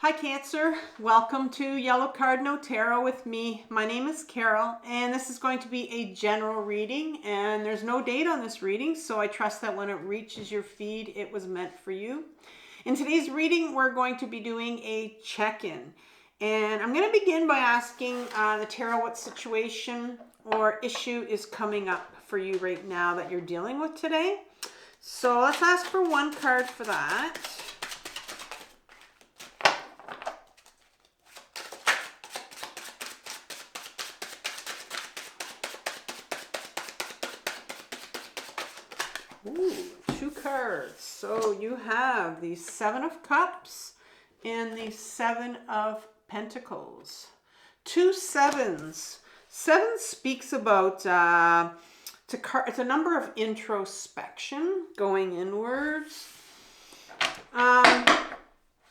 Hi Cancer, welcome to Yellow Cardinal Tarot with me. My name is Carol and this is going to be a general reading and there's no date on this reading, so I trust that when it reaches your feed it was meant for you. In today's reading we're going to be doing a check-in and I'm going to begin by asking the tarot what situation or issue is coming up for you right now that you're dealing with today. So let's ask for one card for that. Ooh, two cards. So you have the Seven of Cups and the Seven of Pentacles. Two sevens. Seven speaks about it's a number of introspection, going inwards.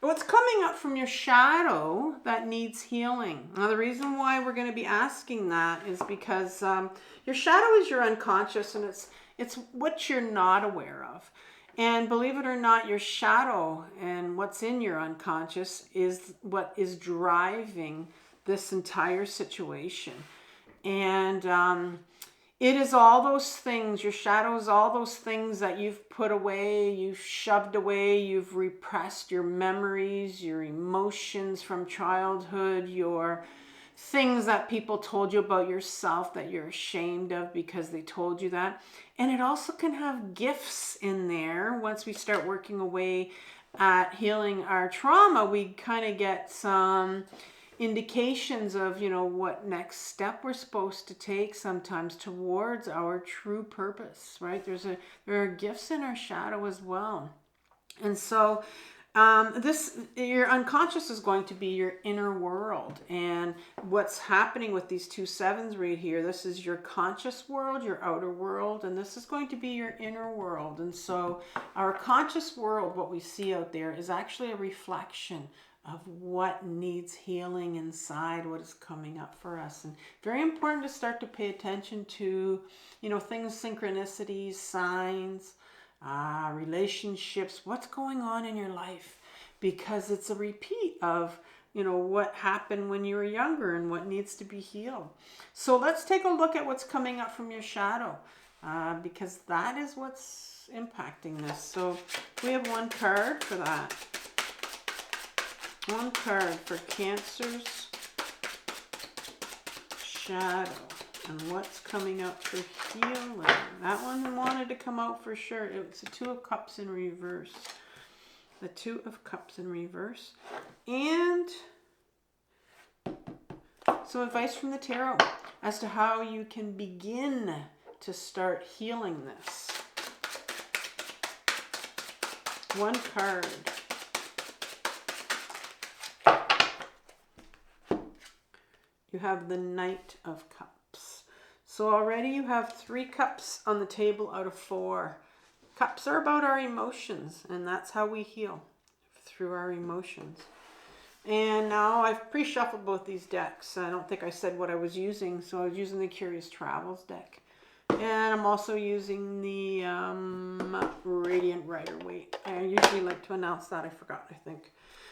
What's coming up from your shadow that needs healing? Now, the reason why we're going to be asking that is because your shadow is your unconscious, and it's what you're not aware of. And believe it or not, your shadow and what's in your unconscious is what is driving this entire situation. And it is all those things, your shadow is all those things that you've put away, you've shoved away, you've repressed, your memories, your emotions from childhood, your things that people told you about yourself that you're ashamed of because they told you that. And it also can have gifts in there. Once we start working away at healing our trauma, we kind of get some indications of, you know, what next step we're supposed to take sometimes towards our true purpose, right? There are gifts in our shadow as well. And so your unconscious is going to be your inner world. And what's happening with these two sevens right here, this is your conscious world, your outer world, and this is going to be your inner world. And so our conscious world, what we see out there, is actually a reflection of what needs healing inside, what is coming up for us. And very important to start to pay attention to, you know, things, synchronicities, signs, relationships, what's going on in your life, because it's a repeat of, you know, what happened when you were younger and what needs to be healed. So let's take a look at what's coming up from your shadow, because that is what's impacting this. So we have one card for that. One card for Cancer's shadow and what's coming up for healing. That one wanted to come out for sure. It's the Two of Cups in reverse. The Two of Cups in reverse. And some advice from the tarot as to how you can begin to start healing this. One card. You have the Knight of Cups. So already you have 3 cups on the table out of 4. Cups are about our emotions, and that's how we heal, through our emotions. And now I've pre-shuffled both these decks. I don't think I said what I was using, so I was using the Curious Travels deck. And I'm also using the Radiant Rider-Waite. I usually like to announce that. I forgot, I think.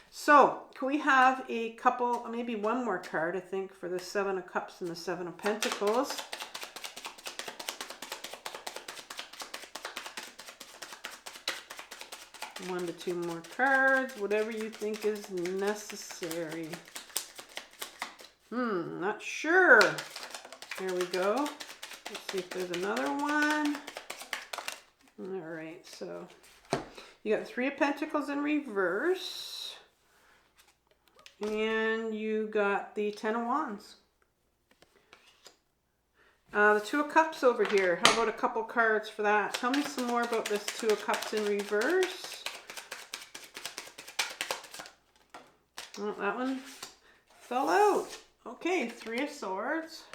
So, can we have a couple, maybe one more card, I think, for the Seven of Cups and the Seven of Pentacles. One to two more cards, whatever you think is necessary. Not sure. There we go. Let's see if there's another one. All right, so you got 3 of Pentacles in reverse. And you got the Ten of Wands. The Two of Cups over here. How about a couple cards for that? Tell me some more about this Two of Cups in reverse. Oh, that one fell out. Okay, 3 of Swords.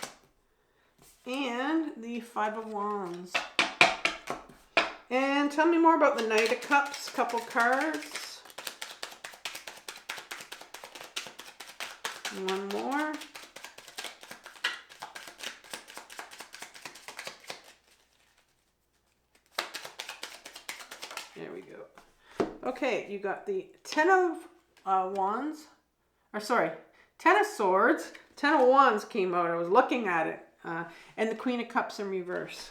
And the Five of Wands. And tell me more about the Knight of Cups. Couple cards. One more. There we go. Okay, you got the Ten of Wands. Or sorry, Ten of Swords. Ten of Wands came out. I was looking at it. And the Queen of Cups in reverse.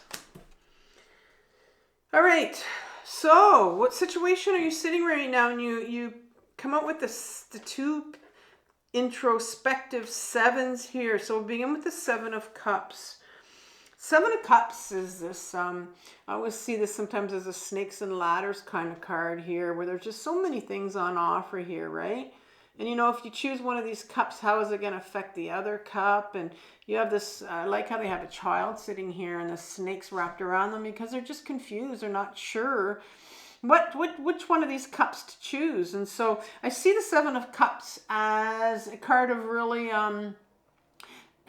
All right. So what situation are you sitting right now? And you come up with the two introspective sevens here. So we'll begin with the Seven of Cups. Seven of Cups is this, I always see this sometimes as a snakes and ladders kind of card here, where there's just so many things on offer here, right? And you know, if you choose one of these cups, how is it going to affect the other cup? And you have this, I like how they have a child sitting here and the snakes wrapped around them because they're just confused. They're not sure which one of these cups to choose. And so I see the Seven of Cups as a card of really,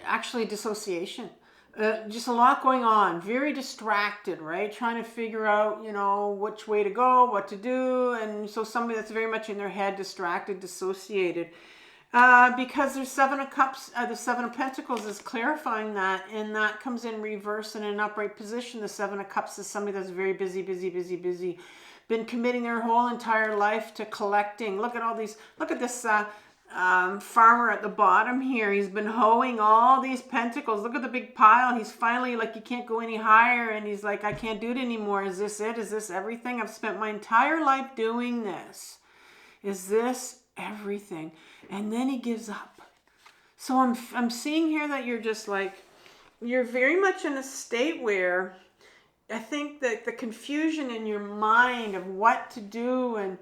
actually dissociation. Just a lot going on, very distracted, right? Trying to figure out, you know, which way to go, what to do. And so somebody that's very much in their head, distracted, dissociated. Because there's Seven of Cups, the Seven of Pentacles is clarifying that, and that comes in reverse in an upright position. The Seven of Cups is somebody that's very busy, been committing their whole entire life to collecting. Look at all these, look at this farmer at the bottom here. He's been hoeing all these pentacles. Look at the big pile. He's finally like, you can't go any higher, and he's like, I can't do it anymore. Is this it? Is this everything? I've spent my entire life doing this. Is this everything? And then he gives up. So I'm seeing here that you're just like, you're very much in a state where I think that the confusion in your mind of what to do, and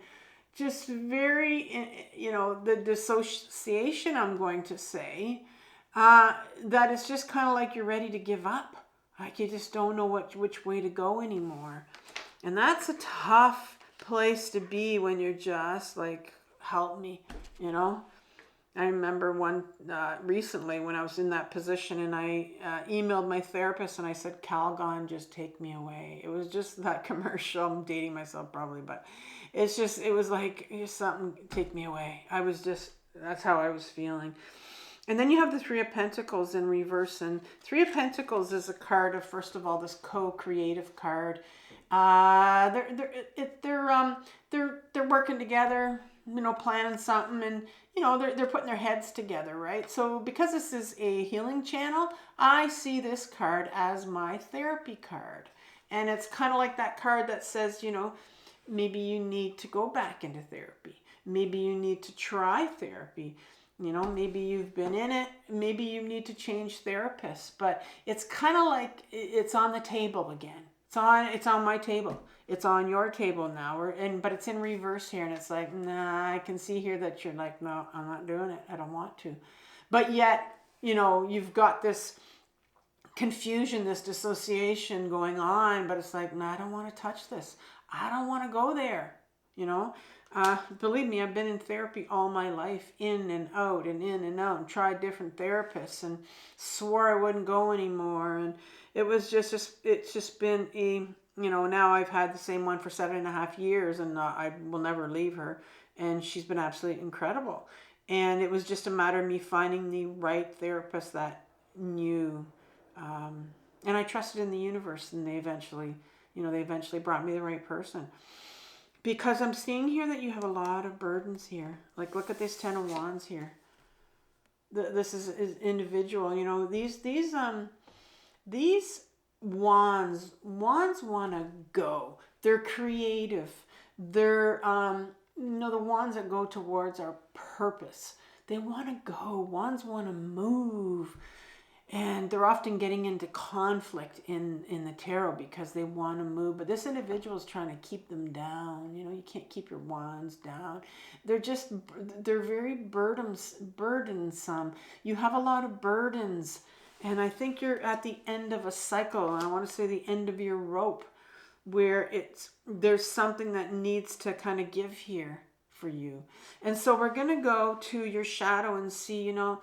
just very, you know, the dissociation, I'm going to say, that it's just kind of like you're ready to give up. Like you just don't know which way to go anymore. And that's a tough place to be when you're just like, help me, you know. I remember one recently when I was in that position, and I emailed my therapist and I said, Calgon, just take me away. It was just that commercial. I'm dating myself probably, but it's just, it was like, here's something, take me away. I was just, that's how I was feeling. And then you have the Three of Pentacles in reverse, and Three of Pentacles is a card of, first of all, this co-creative card. They're working together, you know, planning something, and you know, they're putting their heads together, right? So because this is a healing channel, I see this card as my therapy card. And it's kind of like that card that says, you know, maybe you need to go back into therapy. Maybe you need to try therapy. You know, maybe you've been in it. Maybe you need to change therapists. But it's kind of like it's on the table again. It's on my table. It's on your table now. But it's in reverse here, and it's like, nah, I can see here that you're like, no, I'm not doing it. I don't want to. But yet, you know, you've got this confusion, this dissociation going on, but it's like, no, I don't want to touch this. I don't want to go there, you know. Believe me, I've been in therapy all my life, in and out and in and out, and tried different therapists and swore I wouldn't go anymore. And it was it's just been a, you know, now I've had the same one for 7.5 years, and I will never leave her. And she's been absolutely incredible. And it was just a matter of me finding the right therapist that knew. And I trusted in the universe, and they eventually brought me the right person. Because I'm seeing here that you have a lot of burdens here. Like, look at this Ten of Wands here. This is individual. You know, these wands want to go. They're creative. They're the wands that go towards our purpose. They want to go. Wands want to move. And they're often getting into conflict in the tarot because they want to move. But this individual is trying to keep them down. You know, you can't keep your wands down. They're very burdensome. You have a lot of burdens. And I think you're at the end of a cycle. And I want to say the end of your rope, where there's something that needs to kind of give here for you. And so we're going to go to your shadow and see, you know,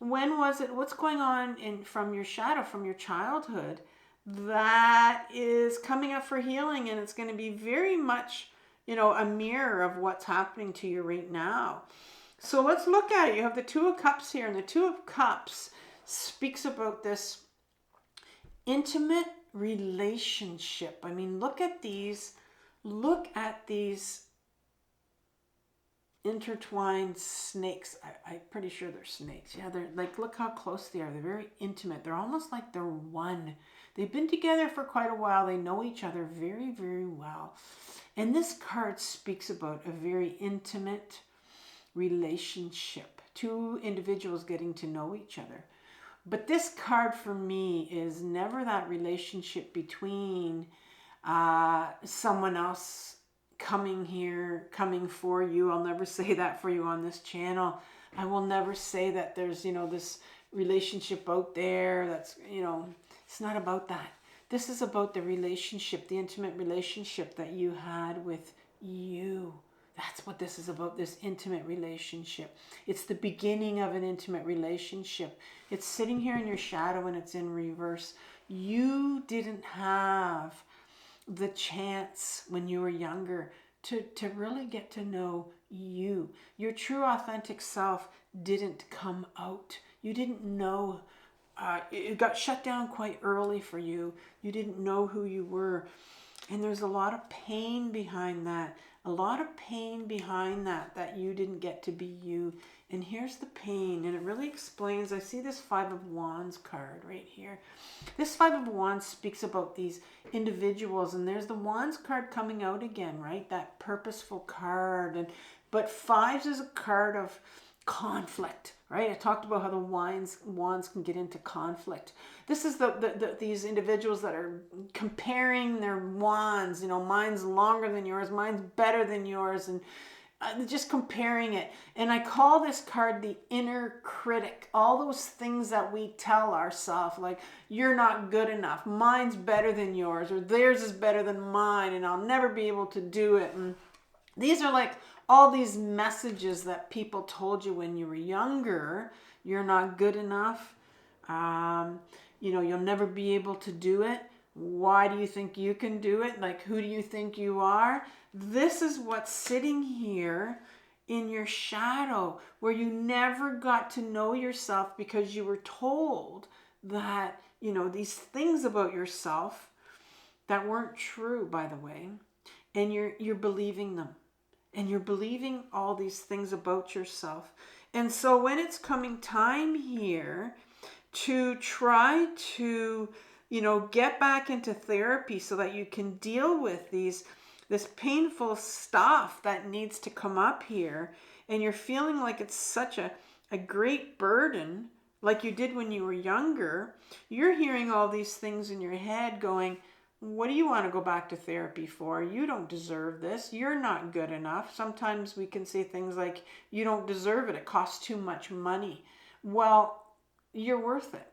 when was it? What's going on from your shadow, from your childhood, that is coming up for healing, and it's going to be very much, you know, a mirror of what's happening to you right now. So let's look at it. You have the Two of Cups here, and the Two of Cups speaks about this intimate relationship. I mean, look at these intertwined snakes. I'm pretty sure they're snakes. Yeah, they're like, look how close they are. They're very intimate. They're almost like they're one. They've been together for quite a while. They know each other very, very well. And this card speaks about a very intimate relationship. Two individuals getting to know each other. But this card for me is never that relationship between someone else coming here, coming for you. I'll never say that for you on this channel. I will never say that there's, this relationship out there that's, it's not about that. This is about the relationship, the intimate relationship that you had with you. That's what this is about, this intimate relationship. It's the beginning of an intimate relationship. It's sitting here in your shadow and it's in reverse. You didn't have the chance when you were younger to really get to know you. Your true authentic self didn't come out. You didn't know. It got shut down quite early for you. You didn't know who you were. And there's a lot of pain behind that. A lot of pain behind that you didn't get to be you. And here's the pain. And it really explains. I see this Five of Wands card right here. This Five of Wands speaks about these individuals. And there's the Wands card coming out again, right? That purposeful card. But Fives is a card of conflict, right? I talked about how the wands can get into conflict. This is these individuals that are comparing their wands, mine's longer than yours, mine's better than yours, and just comparing it. And I call this card the inner critic. All those things that we tell ourselves, like, you're not good enough, mine's better than yours, or theirs is better than mine, and I'll never be able to do it. And these are like all these messages that people told you when you were younger. You're not good enough. You'll never be able to do it. Why do you think you can do it? Like, who do you think you are? This is what's sitting here in your shadow, where you never got to know yourself because you were told that, these things about yourself that weren't true, by the way, and you're believing them. And you're believing all these things about yourself. And so when it's coming time here to try to, get back into therapy so that you can deal with this painful stuff that needs to come up here, and you're feeling like it's such a great burden, like you did when you were younger, you're hearing all these things in your head going, what do you want to go back to therapy for? You don't deserve this. You're not good enough. Sometimes we can say things like, you don't deserve it. It costs too much money. Well, you're worth it.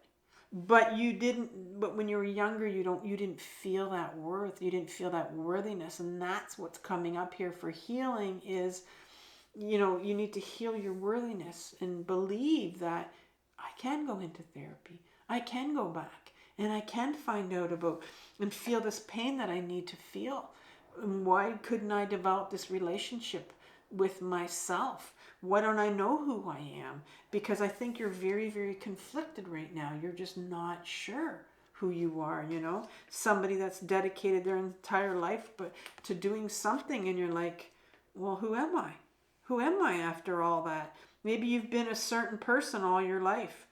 But when you were younger, you didn't feel that worth. You didn't feel that worthiness. And that's what's coming up here for healing is, you need to heal your worthiness and believe that I can go into therapy. I can go back. And I can find out about and feel this pain that I need to feel. And why couldn't I develop this relationship with myself? Why don't I know who I am? Because I think you're very, very conflicted right now. You're just not sure who you are, Somebody that's dedicated their entire life to doing something, and you're like, well, who am I? Who am I after all that? Maybe you've been a certain person all your life.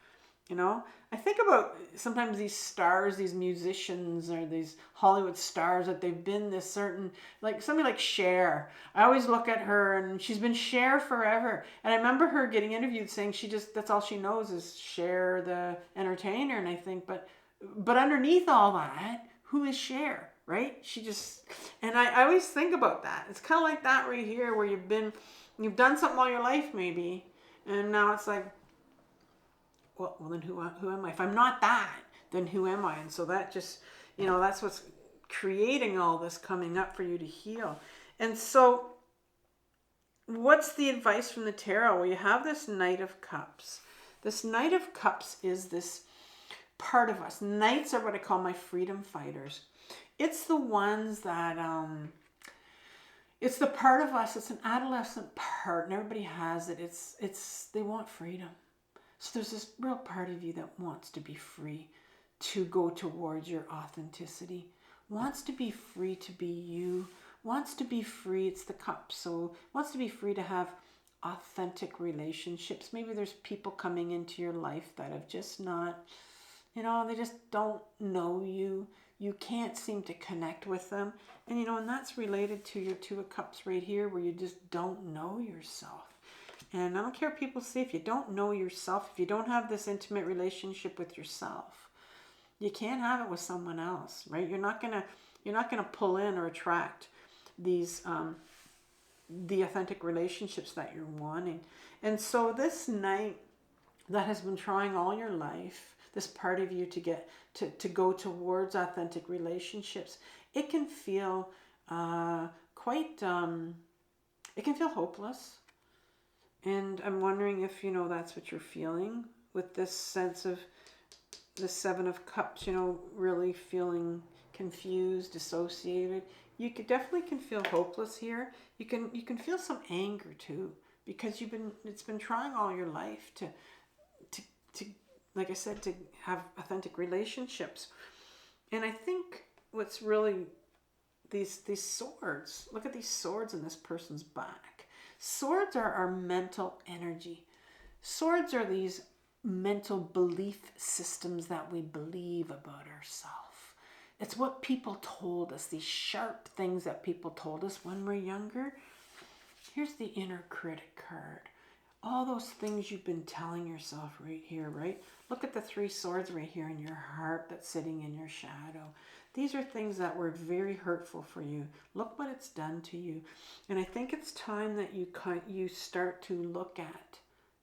I think about sometimes these stars, these musicians, or these Hollywood stars, that they've been this certain, like somebody like Cher. I always look at her, and she's been Cher forever. And I remember her getting interviewed saying that's all she knows is Cher the entertainer. And I think, but underneath all that, who is Cher, right? And I always think about that. It's kind of like that right here, where you've done something all your life maybe, and now it's like, well, then who am I? If I'm not that, then who am I? And so that just, that's what's creating all this coming up for you to heal. And so what's the advice from the tarot? Well, you have this Knight of Cups. This Knight of Cups is this part of us. Knights are what I call my freedom fighters. It's the ones that, it's the part of us, it's an adolescent part, and everybody has it. They want freedom. So there's this real part of you that wants to be free, to go towards your authenticity, wants to be free to be you, wants to be free. It's the cup. So wants to be free to have authentic relationships. Maybe there's people coming into your life that have just not, you know, they just don't know you. You can't seem to connect with them. And, you know, and that's related to your Two of Cups right here, where you just don't know yourself. And I don't care what people say, if you don't know yourself, if you don't have this intimate relationship with yourself, you can't have it with someone else, right? You're not gonna pull in or attract these the authentic relationships that you're wanting. And so this Knight that has been trying all your life, this part of you to get to go towards authentic relationships, it can feel quite it can feel hopeless. And I'm wondering if, you know, that's what you're feeling with this sense of the Seven of Cups, you know, really feeling confused, dissociated. You could definitely can feel hopeless here. You can feel some anger too, because it's been trying all your life to like I said, to have authentic relationships. And I think what's really these swords, look at these swords in this person's back. Swords are our mental energy. Swords are these mental belief systems that we believe about ourselves. It's what people told us, these sharp things that people told us when we're younger. Here's the inner critic card. All those things you've been telling yourself right here, right? Look at the Three Swords right here in your heart that's sitting in your shadow. These are things that were very hurtful for you. Look what it's done to you. And I think it's time that you start to look at,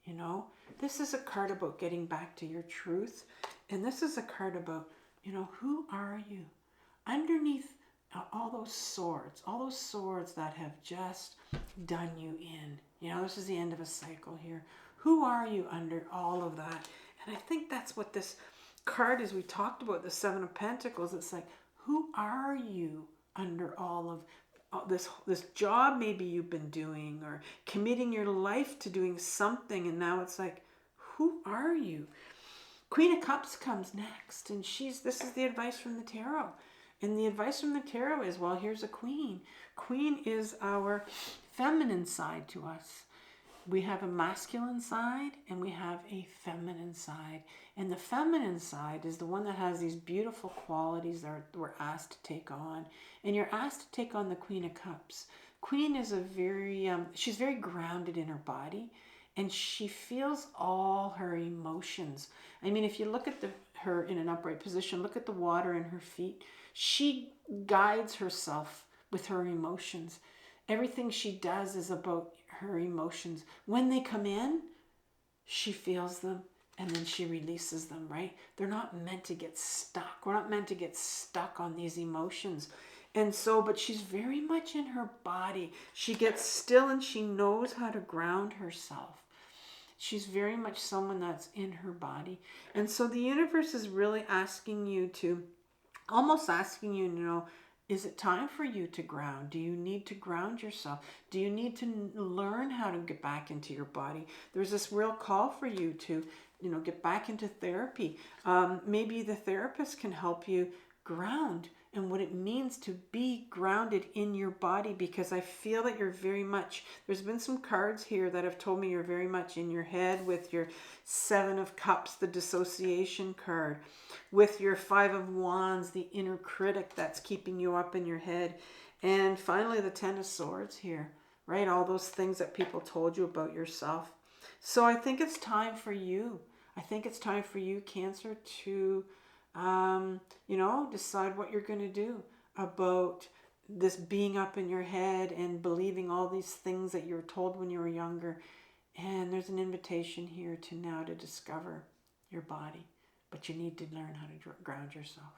you know, this is a card about getting back to your truth. And this is a card about, you know, who are you? Underneath all those swords that have just done you in. You know, this is the end of a cycle here. Who are you under all of that? And I think that's what this card is. We talked about the Seven of Pentacles. It's like, who are you under all of this job maybe you've been doing, or committing your life to doing something, and now it's like, who are you? Queen of Cups comes next, and this is the advice from the tarot. And the advice from the tarot is, well, here's a queen. Queen is our feminine side to us. We have a masculine side and we have a feminine side. And the feminine side is the one that has these beautiful qualities that we're asked to take on. And you're asked to take on the Queen of Cups. Queen is she's very grounded in her body, and she feels all her emotions. I mean, if you look at her in an upright position, look at the water in her feet. She guides herself with her emotions. Everything she does is about her emotions. When they come in, she feels them and then she releases them, right? They're not meant to get stuck. We're not meant to get stuck on these emotions. And so, but she's very much in her body. She gets still and she knows how to ground herself. She's very much someone that's in her body. And so the universe is really asking you to, almost asking you, you know, is it time for you to ground? Do you need to ground yourself? Do you need to learn how to get back into your body? There's this real call for you to, you know, get back into therapy. Maybe the therapist can help you ground and what it means to be grounded in your body, because I feel that you're very much, there's been some cards here that have told me you're very much in your head with your Seven of Cups, the dissociation card, with your Five of Wands, the inner critic that's keeping you up in your head, and finally the Ten of Swords here, right? All those things that people told you about yourself. So I think it's time for you. I think it's time for you, Cancer, to you know, decide what you're going to do about this being up in your head and believing all these things that you were told when you were younger. And there's an invitation here to now to discover your body, but you need to learn how to ground yourself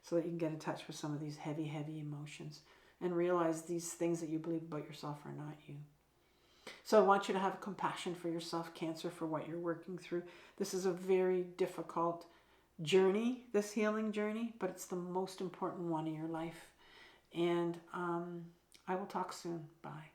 so that you can get in touch with some of these heavy, heavy emotions and realize these things that you believe about yourself are not you. So I want you to have compassion for yourself, Cancer, for what you're working through. This is a very difficult journey, this healing journey, but it's the most important one in your life. And I will talk soon. Bye.